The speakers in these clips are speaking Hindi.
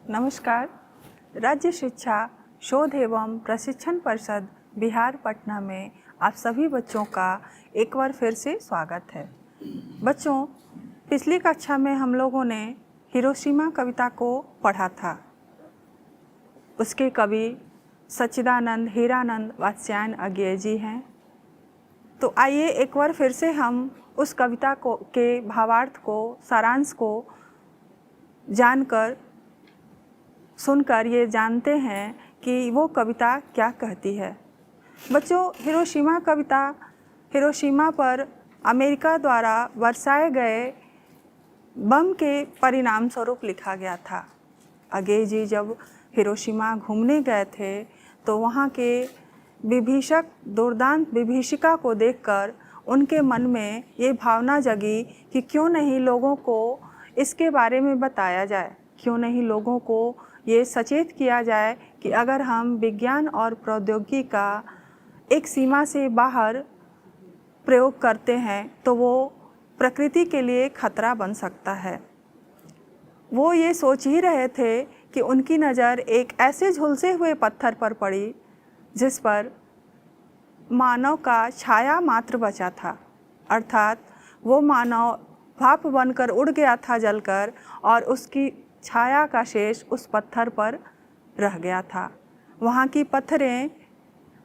नमस्कार। राज्य शिक्षा शोध एवं प्रशिक्षण परिषद बिहार पटना में आप सभी बच्चों का एक बार फिर से स्वागत है। बच्चों, पिछली कक्षा में हम लोगों ने हिरोशिमा कविता को पढ़ा था। उसके कवि सच्चिदानंद हीरानंद वात्स्यायन अज्ञेय जी हैं। तो आइए एक बार फिर से हम उस कविता को के भावार्थ को, सारांश को जानकर सुनकर ये जानते हैं कि वो कविता क्या कहती है। बच्चों, हिरोशिमा कविता हिरोशिमा पर अमेरिका द्वारा बरसाए गए बम के परिणाम स्वरूप लिखा गया था। अज्ञेय जी जब हिरोशिमा घूमने गए थे तो वहाँ के विभीषक दुर्दांत विभीषिका को देखकर उनके मन में ये भावना जगी कि क्यों नहीं लोगों को इसके बारे में बताया जाए, क्यों नहीं लोगों को ये सचेत किया जाए कि अगर हम विज्ञान और प्रौद्योगिकी का एक सीमा से बाहर प्रयोग करते हैं तो वो प्रकृति के लिए खतरा बन सकता है। वो ये सोच ही रहे थे कि उनकी नज़र एक ऐसे झुलसे हुए पत्थर पर पड़ी जिस पर मानव का छाया मात्र बचा था, अर्थात वो मानव भाप बनकर उड़ गया था जलकर, और उसकी छाया का शेष उस पत्थर पर रह गया था। वहाँ की पत्थरें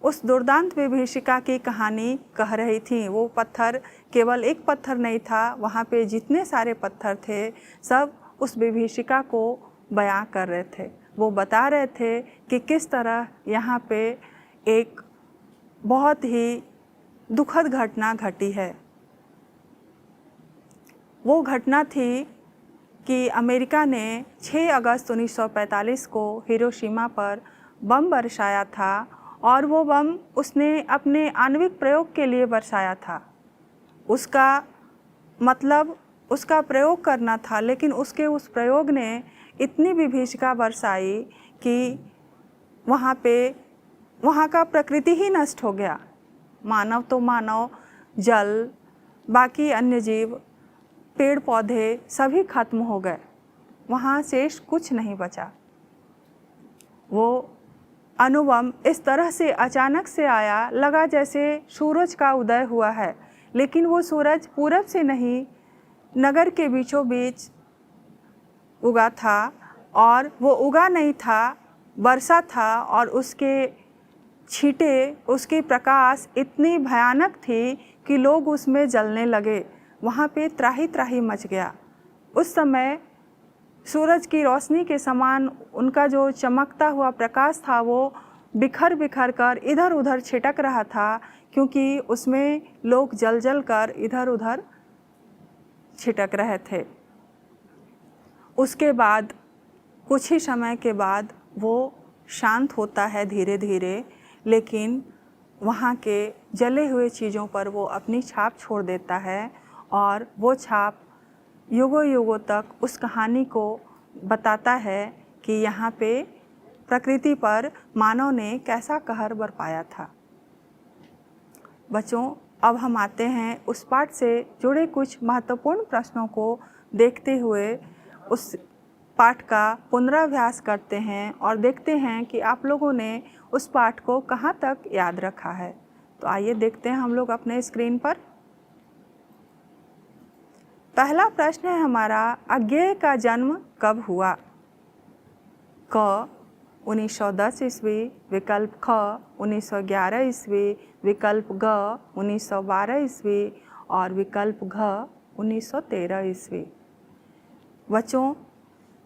उस दुर्दांत विभीषिका की कहानी कह रही थीं। वो पत्थर केवल एक पत्थर नहीं था, वहाँ पे जितने सारे पत्थर थे सब उस विभीषिका को बयां कर रहे थे। वो बता रहे थे कि किस तरह यहाँ पे एक बहुत ही दुखद घटना घटी है। वो घटना थी कि अमेरिका ने 6 अगस्त 1945 को हिरोशिमा पर बम बरसाया था, और वो बम उसने अपने आणविक प्रयोग के लिए बरसाया था। उसका मतलब उसका प्रयोग करना था, लेकिन उसके उस प्रयोग ने इतनी विभीषिका बरसाई कि वहाँ का प्रकृति ही नष्ट हो गया। मानव तो मानव, जल, बाकी अन्य जीव, पेड़ पौधे सभी खत्म हो गए, वहाँ शेष कुछ नहीं बचा। वो अणुबम इस तरह से अचानक से आया, लगा जैसे सूरज का उदय हुआ है, लेकिन वो सूरज पूरब से नहीं, नगर के बीचों बीच उगा था, और वो उगा नहीं था, बरसा था, और उसके छींटे, उसकी प्रकाश इतनी भयानक थी कि लोग उसमें जलने लगे। वहाँ पे त्राही त्राही मच गया। उस समय सूरज की रोशनी के समान उनका जो चमकता हुआ प्रकाश था वो बिखर बिखर कर इधर उधर छिटक रहा था, क्योंकि उसमें लोग जल जल कर इधर उधर छिटक रहे थे। उसके बाद कुछ ही समय के बाद वो शांत होता है धीरे धीरे, लेकिन वहाँ के जले हुए चीज़ों पर वो अपनी छाप छोड़ देता है, और वो छाप युगों युगों तक उस कहानी को बताता है कि यहाँ पे प्रकृति पर मानव ने कैसा कहर बरपाया था। बच्चों, अब हम आते हैं उस पाठ से जुड़े कुछ महत्वपूर्ण प्रश्नों को देखते हुए उस पाठ का पुनराभ्यास करते हैं और देखते हैं कि आप लोगों ने उस पाठ को कहाँ तक याद रखा है। तो आइए देखते हैं हम लोग अपने स्क्रीन पर। पहला प्रश्न है हमारा, अज्ञेय का जन्म कब हुआ? क 1910 ईस्वी, विकल्प ख 1911 ईस्वी, विकल्प ग 1912 ईस्वी, और विकल्प घ 1913 ईस्वी। बच्चों,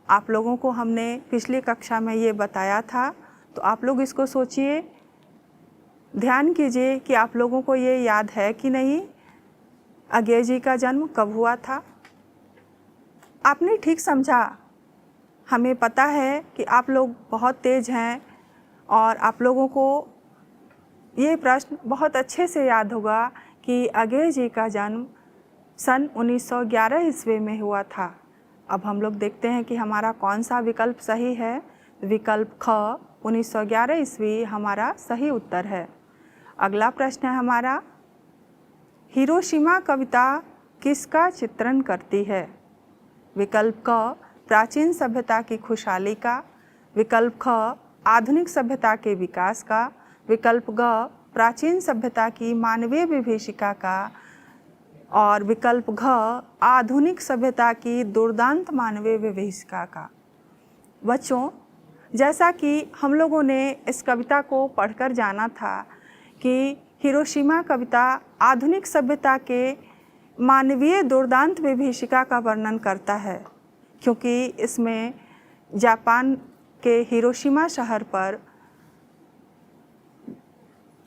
आप लोगों को हमने पिछली कक्षा में ये बताया था, तो आप लोग इसको सोचिए, ध्यान कीजिए कि आप लोगों को ये याद है कि नहीं, अज्ञेय जी का जन्म कब हुआ था। आपने ठीक समझा। हमें पता है कि आप लोग बहुत तेज़ हैं और आप लोगों को ये प्रश्न बहुत अच्छे से याद होगा कि अज्ञेय जी का जन्म सन 1911 ईस्वी में हुआ था। अब हम लोग देखते हैं कि हमारा कौन सा विकल्प सही है। विकल्प ख 1911 ईस्वी हमारा सही उत्तर है। अगला प्रश्न है हमारा, हिरोशिमा कविता किसका चित्रण करती है? विकल्प क प्राचीन सभ्यता की खुशहाली का, विकल्प ख आधुनिक सभ्यता के विकास का, विकल्प ग प्राचीन सभ्यता की मानवीय विभीषिका का और विकल्प घ आधुनिक सभ्यता की दुर्दांत मानवीय विभीषिका का। बच्चों, जैसा कि हम लोगों ने इस कविता को पढ़कर जाना था कि हिरोशिमा कविता आधुनिक सभ्यता के मानवीय दुर्दांत विभीषिका का वर्णन करता है, क्योंकि इसमें जापान के हिरोशिमा शहर पर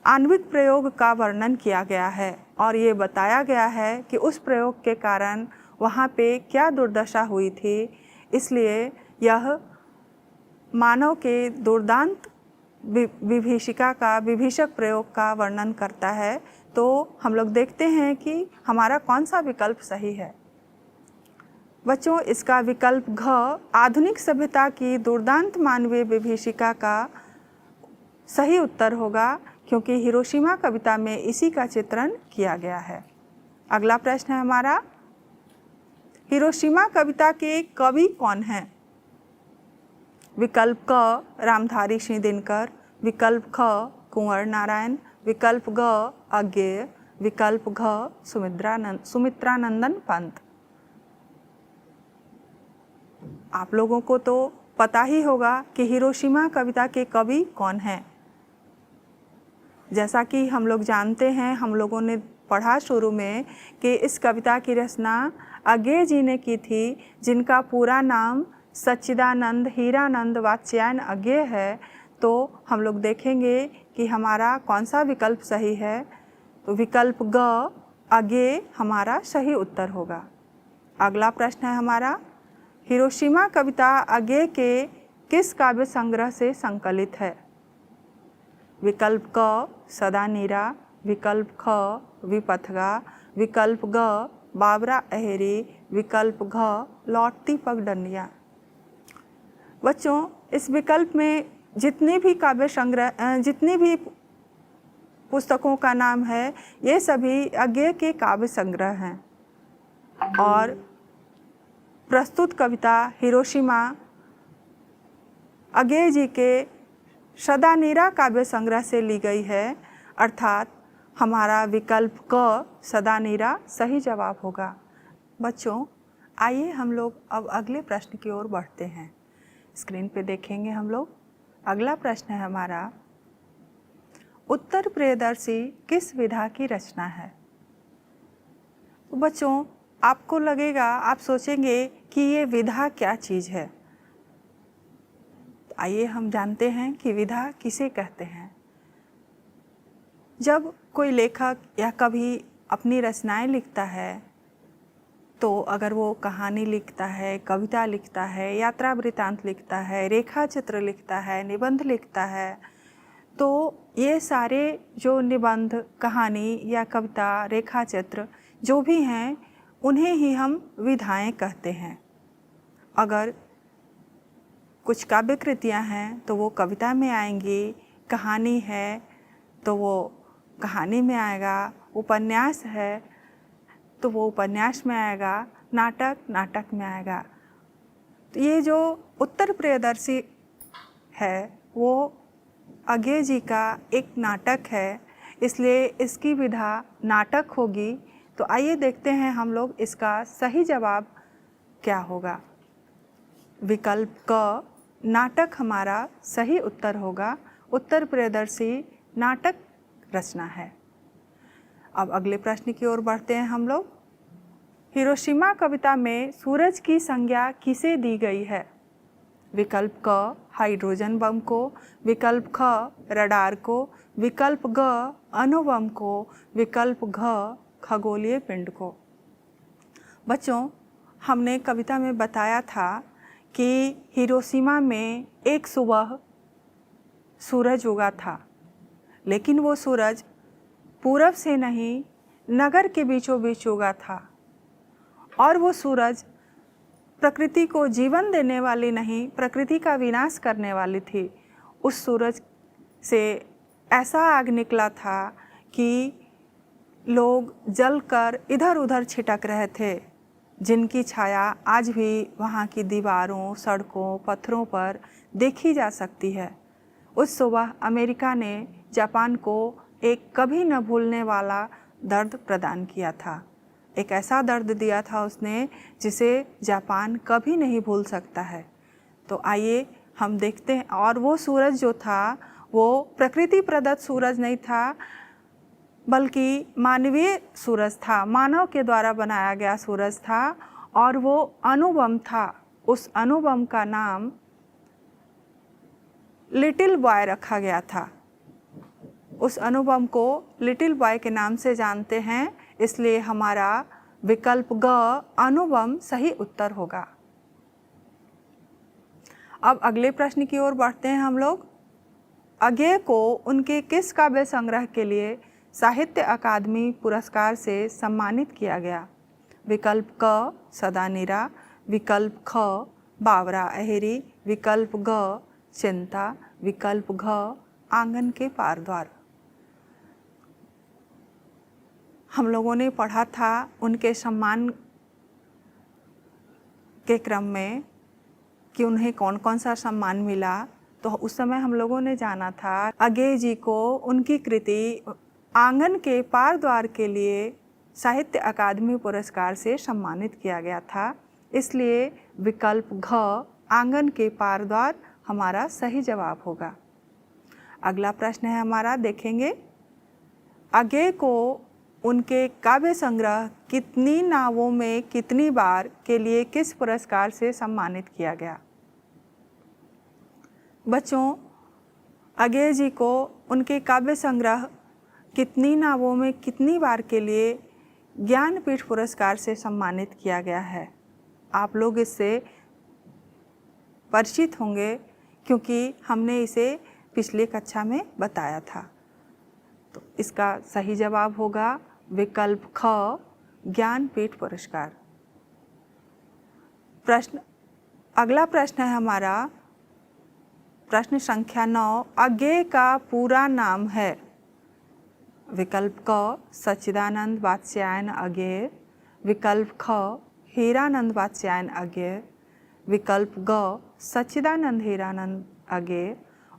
आणविक प्रयोग का वर्णन किया गया है और ये बताया गया है कि उस प्रयोग के कारण वहाँ पे क्या दुर्दशा हुई थी। इसलिए यह मानव के दुर्दांत विभीषिका का, विभीषक प्रयोग का वर्णन करता है। तो हम लोग देखते हैं कि हमारा कौन सा विकल्प सही है। बच्चों, इसका विकल्प घ आधुनिक सभ्यता की दुर्दांत मानवीय विभीषिका का सही उत्तर होगा, क्योंकि हिरोशिमा कविता में इसी का चित्रण किया गया है। अगला प्रश्न है हमारा, हिरोशिमा कविता के कवि कौन हैं? विकल्प क रामधारी सिंह दिनकर, विकल्प ख कुंवर नारायण, विकल्प ग अज्ञेय, विकल्प घ सुमित्रानंदन पंत। आप लोगों को तो पता ही होगा कि हिरोशिमा कविता के कवि कौन हैं। जैसा कि हम लोग जानते हैं, हम लोगों ने पढ़ा शुरू में कि इस कविता की रचना अज्ञेय जी ने की थी, जिनका पूरा नाम सच्चिदानंद हीरानंद वात्स्यायन अज्ञेय है। तो हम लोग देखेंगे कि हमारा कौन सा विकल्प सही है। तो विकल्प ग अज्ञेय हमारा सही उत्तर होगा। अगला प्रश्न है हमारा, हिरोशिमा कविता अज्ञेय के किस काव्य संग्रह से संकलित है? विकल्प क सदा नीरा, विकल्प ख विपथगा, विकल्प ग बाबरा अहेरी, विकल्प घ लौटती पगडंडियाँ। बच्चों, इस विकल्प में जितने भी काव्य संग्रह, जितनी भी पुस्तकों का नाम है, ये सभी अज्ञेय के काव्य संग्रह हैं और प्रस्तुत कविता हिरोशिमा अज्ञेय जी के सदा नीरा काव्य संग्रह से ली गई है, अर्थात हमारा विकल्प क सदा नीरा सही जवाब होगा। बच्चों, आइए हम लोग अब अगले प्रश्न की ओर बढ़ते हैं। स्क्रीन पे देखेंगे हम लोग। अगला प्रश्न है हमारा, उत्तर प्रियदर्शी किस विधा की रचना है? तो बच्चों, आपको लगेगा, आप सोचेंगे कि ये विधा क्या चीज़ है। आइए हम जानते हैं कि विधा किसे कहते हैं। जब कोई लेखक या कवि अपनी रचनाएं लिखता है, तो अगर वो कहानी लिखता है, कविता लिखता है, यात्रा वृत्तांत लिखता है, रेखा चित्र लिखता है, निबंध लिखता है, तो ये सारे जो निबंध, कहानी या कविता, रेखा चित्र जो भी हैं, उन्हें ही हम विधाएं कहते हैं। अगर कुछ काव्य कृतियाँ हैं तो वो कविता में आएंगी, कहानी है तो वो कहानी में आएगा, उपन्यास है तो वो उपन्यास में आएगा, नाटक नाटक में आएगा। तो ये जो उत्तर प्रियदर्शी है वो अज्ञेय जी का एक नाटक है, इसलिए इसकी विधा नाटक होगी। तो आइए देखते हैं हम लोग इसका सही जवाब क्या होगा। विकल्प क नाटक हमारा सही उत्तर होगा। उत्तर प्रियदर्शी नाटक रचना है। अब अगले प्रश्न की ओर बढ़ते हैं हम लोग। हिरोशिमा कविता में सूरज की संज्ञा किसे दी गई है? विकल्प क हाइड्रोजन बम को, विकल्प ख रडार को, विकल्प ग अणुबम को, विकल्प घ खगोलीय पिंड को। बच्चों, हमने कविता में बताया था कि हिरोशिमा में एक सुबह सूरज उगा था, लेकिन वो सूरज पूरब से नहीं, नगर के बीचों बीच उगा था और वो सूरज प्रकृति को जीवन देने वाली नहीं, प्रकृति का विनाश करने वाली थी। उस सूरज से ऐसा आग निकला था कि लोग जलकर इधर उधर छिटक रहे थे। जिनकी छाया आज भी वहाँ की दीवारों, सड़कों, पत्थरों पर देखी जा सकती है। उस सुबह अमेरिका ने जापान को एक कभी न भूलने वाला दर्द प्रदान किया था। एक ऐसा दर्द दिया था उसने जिसे जापान कभी नहीं भूल सकता है। तो आइए हम देखते हैं। और वो सूरज जो था वो प्रकृति प्रदत्त सूरज नहीं था, बल्कि मानवीय सूरज था, मानव के द्वारा बनाया गया सूरज था। और वो अणुबम था। उस अणुबम का नाम लिटिल बॉय रखा गया था। उस अणुबम को लिटिल बॉय के नाम से जानते हैं, इसलिए हमारा विकल्प ग अणुबम सही उत्तर होगा। अब अगले प्रश्न की ओर बढ़ते हैं हम लोग। अज्ञेय को उनके किस काव्य संग्रह के लिए साहित्य अकादमी पुरस्कार से सम्मानित किया गया? विकल्प क सदानीरा, विकल्प ख बावरा अहेरी, विकल्प ग चिंता, विकल्प घ आंगन के पार द्वार। हम लोगों ने पढ़ा था उनके सम्मान के क्रम में कि उन्हें कौन कौन सा सम्मान मिला। तो उस समय हम लोगों ने जाना था अज्ञेय जी को उनकी कृति आंगन के पार द्वार के लिए साहित्य अकादमी पुरस्कार से सम्मानित किया गया था। इसलिए विकल्प घ आंगन के पार द्वार हमारा सही जवाब होगा। अगला प्रश्न है हमारा, देखेंगे। अज्ञेय को उनके काव्य संग्रह कितनी नावों में कितनी बार के लिए किस पुरस्कार से सम्मानित किया गया? बच्चों, अज्ञेय जी को उनके काव्य संग्रह कितनी नावों में कितनी बार के लिए ज्ञानपीठ पुरस्कार से सम्मानित किया गया है। आप लोग इससे परिचित होंगे क्योंकि हमने इसे पिछली कक्षा में बताया था। तो इसका सही जवाब होगा विकल्प ख ज्ञानपीठ पुरस्कार। अगला प्रश्न है हमारा प्रश्न संख्या 9। अज्ञेय का पूरा नाम है? विकल्प क सच्चिदानंद वात्स्यायन अज्ञेय, विकल्प ख हीरानंद वात्स्यायन अज्ञेय, विकल्प ग सच्चिदानंद हीरानंद अज्ञेय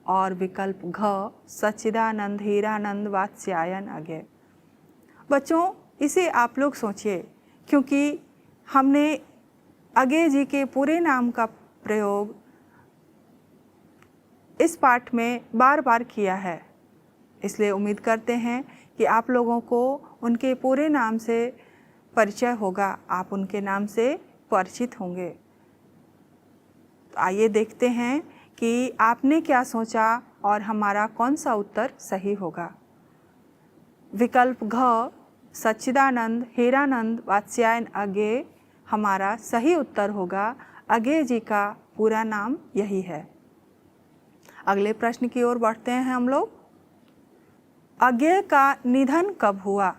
और विकल्प घ सच्चिदानंद हीरानंद वात्स्यायन अज्ञेय। बच्चों, इसे आप लोग सोचिए क्योंकि हमने अज्ञेय जी के पूरे नाम का प्रयोग इस पाठ में बार बार किया है। इसलिए उम्मीद करते हैं कि आप लोगों को उनके पूरे नाम से परिचय होगा, आप उनके नाम से परिचित होंगे। तो आइए देखते हैं कि आपने क्या सोचा और हमारा कौन सा उत्तर सही होगा। विकल्प घ सच्चिदानंद हीरानंद वात्स्यायन अज्ञेय हमारा सही उत्तर होगा। अज्ञेय जी का पूरा नाम यही है। अगले प्रश्न की ओर बढ़ते हैं हम लोग। अज्ञेय का निधन कब हुआ?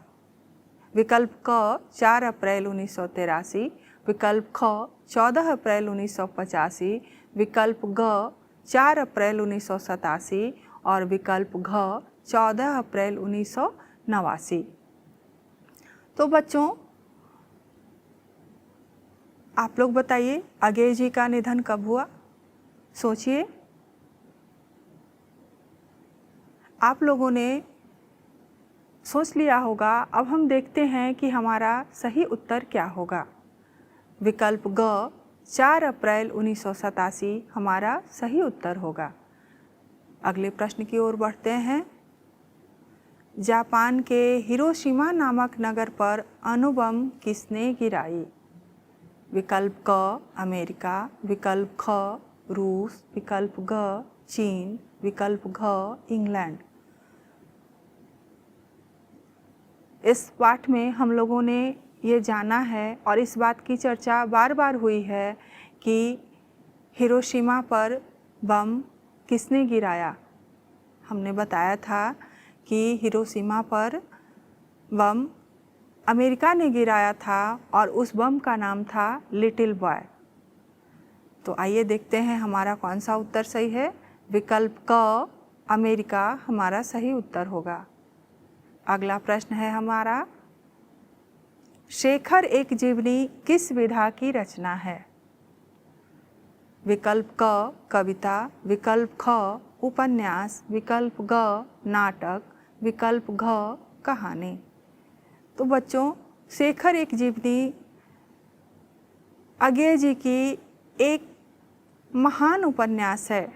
विकल्प क 4 अप्रैल 1983, विकल्प ख 14 अप्रैल 1985, विकल्प ग 4 अप्रैल 1987 और विकल्प घ 14 अप्रैल 1989। तो बच्चों, आप लोग बताइए अज्ञेय जी का निधन कब हुआ? सोचिए। आप लोगों ने सोच लिया होगा। अब हम देखते हैं कि हमारा सही उत्तर क्या होगा। विकल्प ग 4 अप्रैल 1987 हमारा सही उत्तर होगा। अगले प्रश्न की ओर बढ़ते हैं। जापान के हिरोशिमा नामक नगर पर अणुबम किसने गिराई? विकल्प क अमेरिका, विकल्प ख रूस, विकल्प ग चीन, विकल्प घ इंग्लैंड। इस पाठ में हम लोगों ने ये जाना है और इस बात की चर्चा बार बार हुई है कि हिरोशिमा पर बम किसने गिराया। हमने बताया था कि हिरोशिमा पर बम अमेरिका ने गिराया था और उस बम का नाम था लिटिल बॉय। तो आइए देखते हैं हमारा कौन सा उत्तर सही है। विकल्प क अमेरिका हमारा सही उत्तर होगा। अगला प्रश्न है हमारा शेखर एक जीवनी किस विधा की रचना है? विकल्प क कविता, विकल्प ख उपन्यास, विकल्प ग नाटक, विकल्प घ कहानी। तो बच्चों, शेखर एक जीवनी अज्ञेय जी की एक महान उपन्यास है,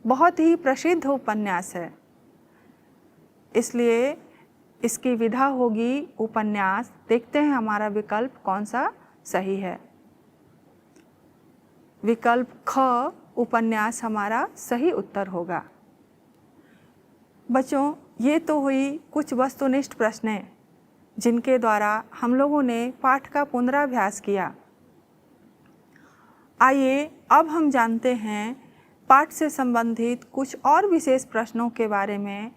बहुत ही प्रसिद्ध उपन्यास है, इसलिए इसकी विधा होगी उपन्यास। देखते हैं हमारा विकल्प कौन सा सही है। विकल्प ख उपन्यास हमारा सही उत्तर होगा। बच्चों, ये तो हुई कुछ वस्तुनिष्ठ प्रश्नें जिनके द्वारा हम लोगों ने पाठ का पुनराभ्यास किया। आइए अब हम जानते हैं पाठ से संबंधित कुछ और विशेष प्रश्नों के बारे में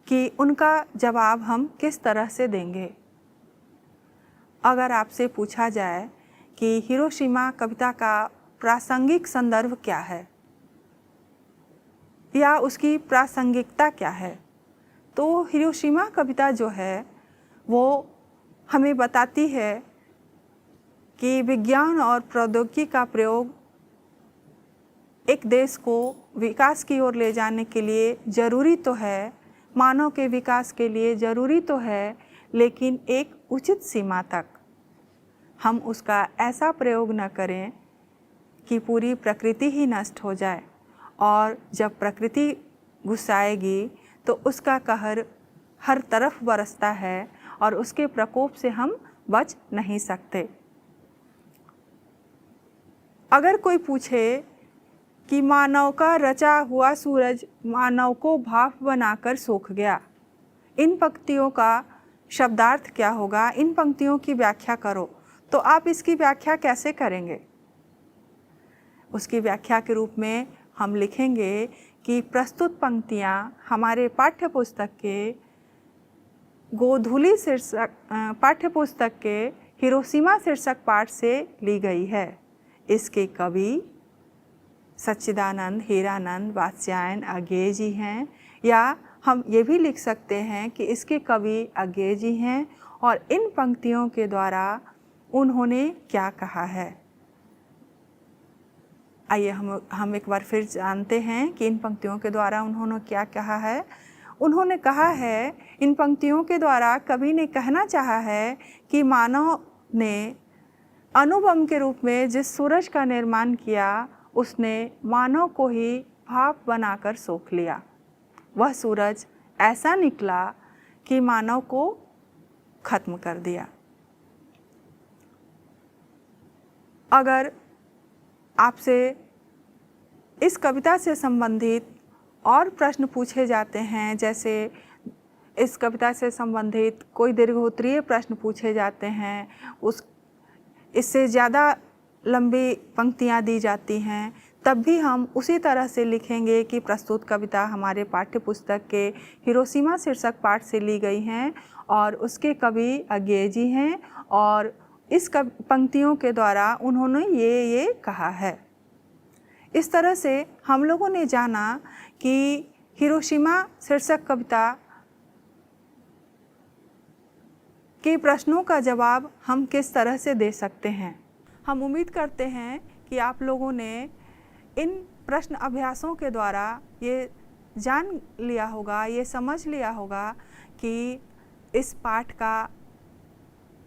कि उनका जवाब हम किस तरह से देंगे। अगर आपसे पूछा जाए कि हिरोशिमा कविता का प्रासंगिक संदर्भ क्या है या उसकी प्रासंगिकता क्या है, तो हिरोशिमा कविता जो है वो हमें बताती है कि विज्ञान और प्रौद्योगिकी का प्रयोग एक देश को विकास की ओर ले जाने के लिए ज़रूरी तो है, मानव के विकास के लिए ज़रूरी तो है, लेकिन एक उचित सीमा तक। हम उसका ऐसा प्रयोग न करें कि पूरी प्रकृति ही नष्ट हो जाए, और जब प्रकृति गुस्साएगी तो उसका कहर हर तरफ बरसता है और उसके प्रकोप से हम बच नहीं सकते। अगर कोई पूछे कि मानव का रचा हुआ सूरज मानव को भाप बनाकर सूख गया, इन पंक्तियों का शब्दार्थ क्या होगा, इन पंक्तियों की व्याख्या करो, तो आप इसकी व्याख्या कैसे करेंगे? उसकी व्याख्या के रूप में हम लिखेंगे कि प्रस्तुत पंक्तियाँ हमारे पाठ्यपुस्तक के गोधूली शीर्षक पाठ्यपुस्तक के हिरोशिमा शीर्षक पाठ से ली गई है। इसके कवि सच्चिदानंद हीरानंद वात्स्यायन अज्ञेय जी हैं, या हम ये भी लिख सकते हैं कि इसके कवि अज्ञेय जी हैं और इन पंक्तियों के द्वारा उन्होंने क्या कहा है। आइए हम एक बार फिर जानते हैं कि इन पंक्तियों के द्वारा उन्होंने क्या कहा है। उन्होंने कहा है, इन पंक्तियों के द्वारा कवि ने कहना चाहा है कि मानव ने अणुबम के रूप में जिस सूरज का निर्माण किया, उसने मानव को ही भाप बनाकर सोख लिया। वह सूरज ऐसा निकला कि मानव को खत्म कर दिया। अगर आपसे इस कविता से संबंधित और प्रश्न पूछे जाते हैं, जैसे इस कविता से संबंधित कोई दीर्घोत्तरीय प्रश्न पूछे जाते हैं, इससे ज़्यादा लंबी पंक्तियाँ दी जाती हैं, तब भी हम उसी तरह से लिखेंगे कि प्रस्तुत कविता हमारे पाठ्यपुस्तक के हिरोशिमा शीर्षक पाठ से ली गई हैं और उसके कवि अज्ञेय जी हैं, और इस पंक्तियों के द्वारा उन्होंने ये कहा है। इस तरह से हम लोगों ने जाना कि हिरोशिमा शीर्षक कविता के प्रश्नों का जवाब हम किस तरह से दे सकते हैं। हम उम्मीद करते हैं कि आप लोगों ने इन प्रश्न अभ्यासों के द्वारा ये जान लिया होगा, ये समझ लिया होगा कि इस पाठ का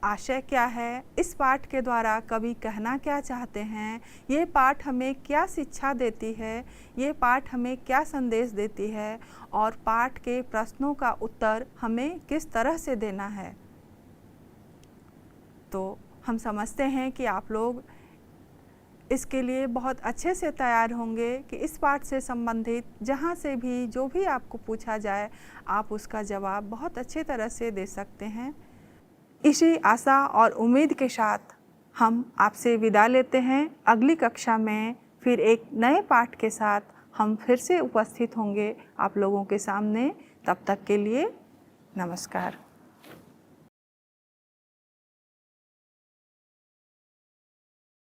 आशय क्या है, इस पाठ के द्वारा कवि कहना क्या चाहते हैं, ये पाठ हमें क्या शिक्षा देती है, ये पाठ हमें क्या संदेश देती है, और पाठ के प्रश्नों का उत्तर हमें किस तरह से देना है। तो हम समझते हैं कि आप लोग इसके लिए बहुत अच्छे से तैयार होंगे कि इस पाठ से संबंधित जहाँ से भी जो भी आपको पूछा जाए, आप उसका जवाब बहुत अच्छे तरह से दे सकते हैं। इसी आशा और उम्मीद के साथ हम आपसे विदा लेते हैं। अगली कक्षा में फिर एक नए पाठ के साथ हम फिर से उपस्थित होंगे आप लोगों के सामने। तब तक के लिए नमस्कार।